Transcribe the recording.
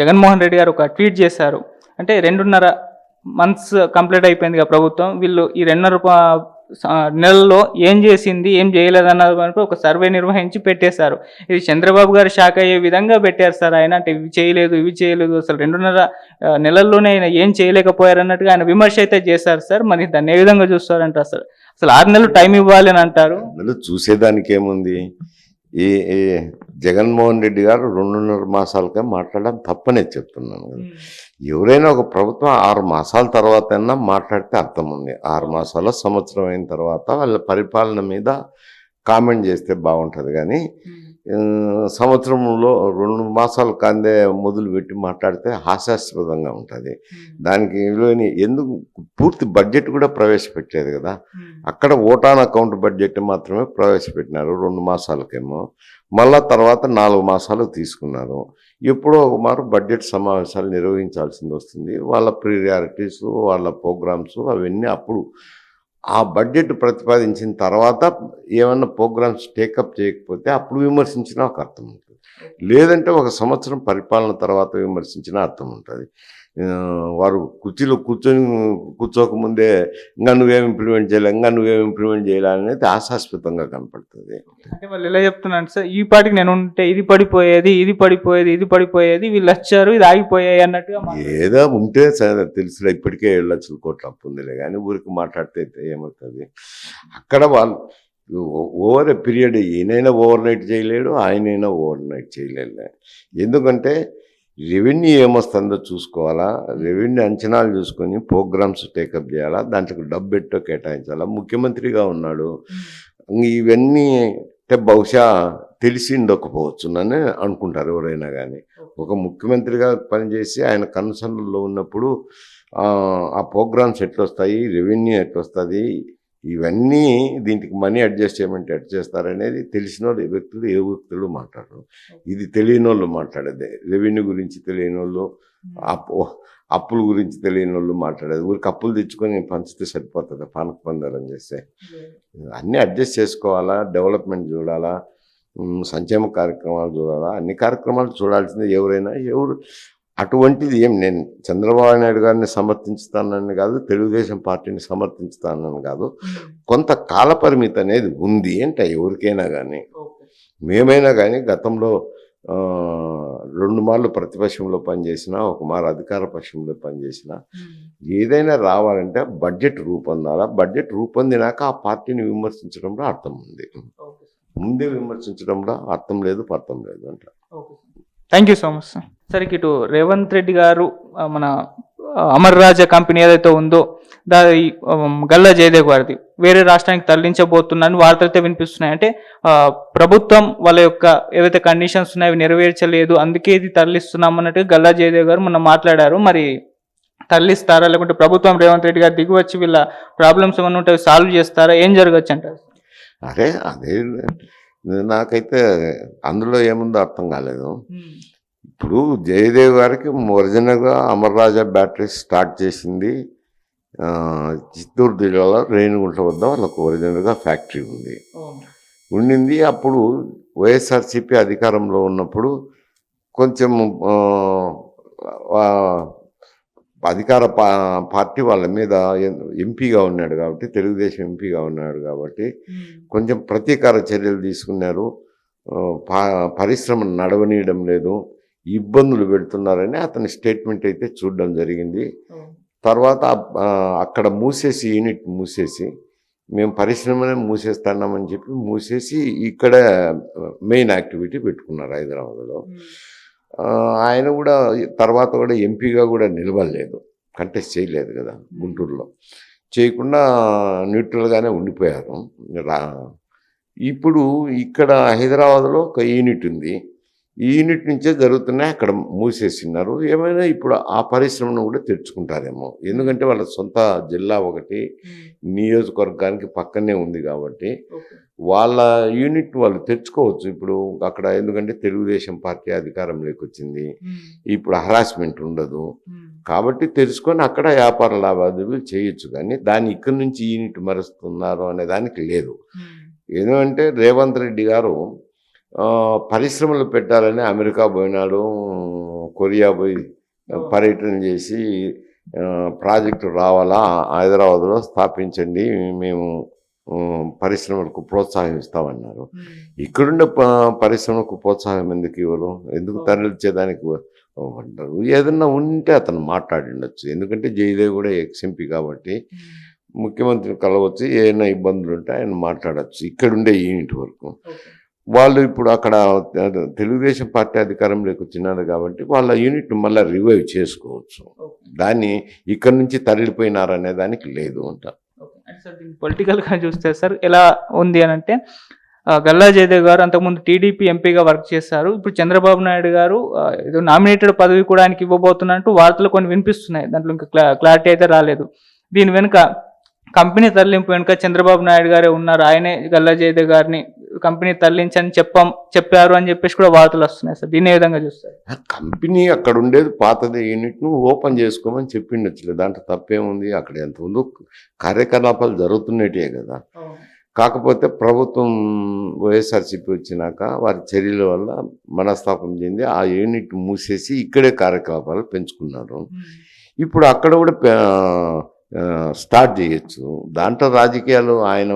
జగన్మోహన్ రెడ్డి గారు ఒక ట్వీట్ చేశారు. అంటే 2.5 మంత్స్ కంప్లీట్ అయిపోయిందిగా ప్రభుత్వం. వీళ్ళు ఈ 2.5 నెలల్లో ఏం చేసింది, ఏం చేయలేదన్నది వరకు ఒక సర్వే నిర్వహించి పెట్టేశారు. ఇది చంద్రబాబు గారు షాక్ అయ్యే విధంగా పెట్టారు సార్ ఆయన. అంటే ఇవి చేయలేదు, ఇవి చేయలేదు, అసలు 2.5 నెలల్లోనే ఆయన ఏం చేయలేకపోయారన్నట్టుగా ఆయన విమర్శ అయితే చేశారు సార్. మరి దాన్ని ఏ విధంగా చూస్తారంట అసలు? అసలు 6 నెలలు టైం ఇవ్వాలి అని అంటారు. చూసేదానికి ఏముంది? ఈ ఈ జగన్మోహన్ రెడ్డి గారు 2.5 మాసాలకే మాట్లాడడం తప్పనే చెప్తున్నాను కదా. ఎవరైనా ఒక ప్రభుత్వం 6 మాసాల తర్వాత అయినా మాట్లాడితే అర్థం ఉంది. 6 మాసాల సంవత్సరం అయిన తర్వాత వాళ్ళ పరిపాలన మీద కామెంట్ చేస్తే బాగుంటుంది. కానీ సంవత్సరంలో 2 మాసాలు కాందే మొదలు పెట్టి మాట్లాడితే హాస్యాస్పదంగా ఉంటుంది. దానికి ఎందుకు పూర్తి బడ్జెట్ కూడా ప్రవేశపెట్టలేదు కదా. అక్కడ ఓటాన్ అకౌంట్ బడ్జెట్ మాత్రమే ప్రవేశపెట్టినారు 2 మాసాలకేమో. మళ్ళా తర్వాత 4 మాసాలు తీసుకున్నారు. ఎప్పుడో ఒక మారు బడ్జెట్ సమావేశాలు నిర్వహించాల్సింది వస్తుంది. వాళ్ళ ప్రియారిటీస్, వాళ్ళ ప్రోగ్రామ్స్ అవన్నీ అప్పుడు ఆ బడ్జెట్ ప్రతిపాదించిన తర్వాత ఏమన్నా ప్రోగ్రామ్స్ టేకప్ చేయకపోతే అప్పుడు విమర్శించినా ఒక అర్థం ఉంటుంది. లేదంటే ఒక సంవత్సరం పరిపాలన తర్వాత విమర్శించినా అర్థం ఉంటుంది. వారు కుర్చీలో కూర్చోకముందే ఇంకా నువ్వేం ఇంప్లిమెంట్ చేయాలి అనేది ఆశాస్పదంగా కనపడుతుంది. అంటే వాళ్ళు ఎలా చెప్తున్నాను సార్, ఈ పాటికి నేను ఉంటే ఇది పడిపోయేది, వీళ్ళు వచ్చారు, ఇది ఆగిపోయాయి అన్నట్టుగా. ఏదో ఉంటే తెలుసులే, ఇప్పటికే 7 లక్షల కోట్ల అప్పు ఉందిలే కానీ ఊరికి మాట్లాడితే ఏమవుతుంది? అక్కడ వాళ్ళు ఓవర్ ఎ పీరియడ్ ఈయనైనా ఓవర్ నైట్ చేయలేడు, ఆయనైనా ఓవర్ నైట్ చేయలేడు. ఎందుకంటే రెవెన్యూ ఏమొస్తుందో చూసుకోవాలా, రెవెన్యూ అంచనాలు చూసుకొని ప్రోగ్రామ్స్ టేకప్ చేయాలా, దాంట్లో డబ్బు పెట్టో కేటాయించాలా. ముఖ్యమంత్రిగా ఉన్నాడు, ఇవన్నీ అంటే బహుశా తెలిసి ఉండకపోవచ్చు అని అనుకుంటారు ఎవరైనా. కానీ ఒక ముఖ్యమంత్రిగా పనిచేసి ఆయన కన్సర్న్లో ఉన్నప్పుడు ఆ ప్రోగ్రామ్స్ ఎట్లొస్తాయి, రెవెన్యూ ఎట్లొస్తుంది, ఇవన్నీ దీనికి మనీ అడ్జస్ట్ చేయమంటే ఎట్ చేస్తారనేది తెలిసిన వ్యక్తులు ఏ వ్యక్తులు మాట్లాడరు. ఇది తెలియని వాళ్ళు మాట్లాడేది. రెవెన్యూ గురించి తెలియని వాళ్ళు, అప్పుల గురించి తెలియని వాళ్ళు మాట్లాడేది. ఊరికి అప్పులు తెచ్చుకొని పంచితే సరిపోతుంది పానక పందారం చేస్తే. అన్నీ అడ్జస్ట్ చేసుకోవాలా, డెవలప్మెంట్ చూడాలా, సంక్షేమ కార్యక్రమాలు చూడాలా, అన్ని కార్యక్రమాలు చూడాల్సిందే ఎవరైనా. అటువంటిది ఏం నేను చంద్రబాబు నాయుడు గారిని సమర్థించుతానని కాదు, తెలుగుదేశం పార్టీని సమర్థించుతానని కాదు. కొంత కాలపరిమితి అనేది ఉంది అంటే ఎవరికైనా కానీ. మేమైనా కానీ గతంలో 2 మార్లు ప్రతిపక్షంలో పనిచేసినా, 1 మారు అధికార పక్షంలో పనిచేసినా, ఏదైనా రావాలంటే బడ్జెట్ రూపొందాలా. బడ్జెట్ రూపొందినాక ఆ పార్టీని విమర్శించడంలో అర్థం ఉంది. ముందే విమర్శించడంలో అర్థం లేదు, పర్థం లేదు అంట. Thank you so much sir. సరే, ఇటు రేవంత్ రెడ్డి గారు మన అమర్ రాజా కంపెనీ ఏదైతే ఉందో దాని గల్లా జయదేవ్ గారిది వేరే రాష్ట్రానికి తరలించబోతున్నారని వార్తలు అయితే వినిపిస్తున్నాయి. అంటే ప్రభుత్వం వాళ్ళ యొక్క ఏవైతే కండిషన్స్ ఉన్నాయో అవి నెరవేర్చలేదు, అందుకే ఇది తరలిస్తున్నాం అన్నట్టుగా గల్లా జయదేవ్ గారు మొన్న మాట్లాడారు. మరి తరలిస్తారా, లేకుంటే ప్రభుత్వం రేవంత్ రెడ్డి గారు దిగివచ్చి వీళ్ళ ప్రాబ్లమ్స్ ఏమన్నా ఉంటే సాల్వ్ చేస్తారా, ఏం జరగచ్చు అంటారు? అదే నాకైతే అందులో ఏముందో అర్థం కాలేదు. ఇప్పుడు జయదేవ్ గారికి ఒరిజినల్గా అమర్ రాజా బ్యాటరీస్ స్టార్ట్ చేసింది చిత్తూరు జిల్లాలో రేణిగుంట వద్ద వాళ్ళకు ఒరిజినల్గా ఫ్యాక్టరీ ఉండింది. అప్పుడు వైఎస్ఆర్సీపీ అధికారంలో ఉన్నప్పుడు కొంచెం అధికార పార్టీ వాళ్ళ మీద ఎంపీగా ఉన్నాడు కాబట్టి, తెలుగుదేశం ఎంపీగా ఉన్నాడు కాబట్టి కొంచెం ప్రతీకార చర్యలు తీసుకున్నారు. పరిశ్రమ నడవనీయడం లేదు, ఇబ్బందులు పెడుతున్నారని అతని స్టేట్మెంట్ అయితే చూడడం జరిగింది. తర్వాత అక్కడ యూనిట్ మూసేసి మేము పరిశ్రమనే మూసేస్తున్నామని చెప్పి మూసేసి ఇక్కడ మెయిన్ యాక్టివిటీ పెట్టుకున్నారు హైదరాబాద్లో. ఆయన కూడా తర్వాత కూడా ఎంపీగా కూడా నిలవలేదు, కంటెస్ట్ చేయలేదు కదా గుంటూరులో. చేయకుండా న్యూట్రల్గానే ఉండిపోయారు. ఇప్పుడు ఇక్కడ హైదరాబాద్లో ఒక యూనిట్ ఉంది, ఈ యూనిట్ నుంచే జరుగుతున్నాయి, అక్కడ మూసేసినారు. ఏమైనా ఇప్పుడు ఆ పరిశ్రమను కూడా తెచ్చుకుంటారేమో, ఎందుకంటే వాళ్ళ సొంత జిల్లా ఒకటి నియోజకవర్గానికి పక్కనే ఉంది కాబట్టి వాళ్ళ యూనిట్ వాళ్ళు తెచ్చుకోవచ్చు ఇప్పుడు అక్కడ. ఎందుకంటే తెలుగుదేశం పార్టీ అధికారంలోకి వచ్చింది, ఇప్పుడు హరాస్మెంట్ ఉండదు కాబట్టి తెలుసుకొని అక్కడ వ్యాపార లావాదేవీలు చేయొచ్చు. కానీ దాన్ని ఇక్కడి నుంచి యూనిట్ మరుస్తున్నారు అనే దానికి లేదు. ఎందుకంటే రేవంత్ రెడ్డి గారు పరిశ్రమలు పెట్టాలని అమెరికా పోయినాడు, కొరియా పోయి పర్యటన చేసి ప్రాజెక్టు రావాలా, హైదరాబాద్లో స్థాపించండి, మేము పరిశ్రమలకు ప్రోత్సాహం ఇస్తామన్నారు. ఇక్కడుండే పరిశ్రమలకు ప్రోత్సాహం ఎందుకు ఇవ్వరు, ఎందుకు తరలించేదానికి అంటారు? ఏదన్నా ఉంటే అతను మాట్లాడిండొచ్చు, ఎందుకంటే జయదేవ్ కూడా ఎక్స్ఎంపీ కాబట్టి ముఖ్యమంత్రిని కలవచ్చు, ఏమైనా ఇబ్బందులు ఉంటే ఆయన మాట్లాడచ్చు ఇక్కడుండే యూనిట్ వరకు. వాళ్ళు ఇప్పుడు అక్కడ తెలుగుదేశం పార్టీ అధికారంలోకి వచ్చినారు కాబట్టి వాళ్ళ యూనిట్ మళ్ళీ రివైవ్ చేసుకోవచ్చు, దాన్ని ఇక్కడ నుంచి తరలిపోయినారనే దానికి లేదు అంట. పొలిటికల్గా చూస్తే సార్ ఎలా ఉంది అని అంటే, గల్లా జయదేవ్ గారు అంతకుముందు టీడీపీ ఎంపీగా వర్క్ చేశారు. ఇప్పుడు చంద్రబాబు నాయుడు గారు ఏదో నామినేటెడ్ పదవి కూడా ఆయనకి ఇవ్వబోతున్నట్టు వార్తలు కొన్ని వినిపిస్తున్నాయి. దాంట్లో ఇంకా క్లారిటీ అయితే రాలేదు. దీని వెనుక కంపెనీ తరలింపు వెనుక చంద్రబాబు నాయుడు గారే ఉన్నారు, ఆయనే గల్లా జయదేవ్ గారిని కంపెనీ తరలించని చెప్పారు అని చెప్పేసి కూడా వార్తలు వస్తున్నాయి సార్. దీన్ని ఏ విధంగా చూస్తారు? ఆ కంపెనీ అక్కడ ఉండేది పాతది యూనిట్ను ఓపెన్ చేసుకోమని చెప్పిండొచ్చులే, దాంట్లో తప్పేముంది? అక్కడ ఎంత ఉందో కార్యకలాపాలు జరుగుతున్నట్టే కదా. కాకపోతే ప్రభుత్వం వైఎస్ఆర్సీపీ వచ్చినాక వారి చర్యల వల్ల మనస్తాపం చెంది ఆ యూనిట్ మూసేసి ఇక్కడే కార్యకలాపాలు పెంచుకున్నారు. ఇప్పుడు అక్కడ కూడా స్టార్ట్ చేయొచ్చు. దాంట్లో రాజకీయాలు ఆయన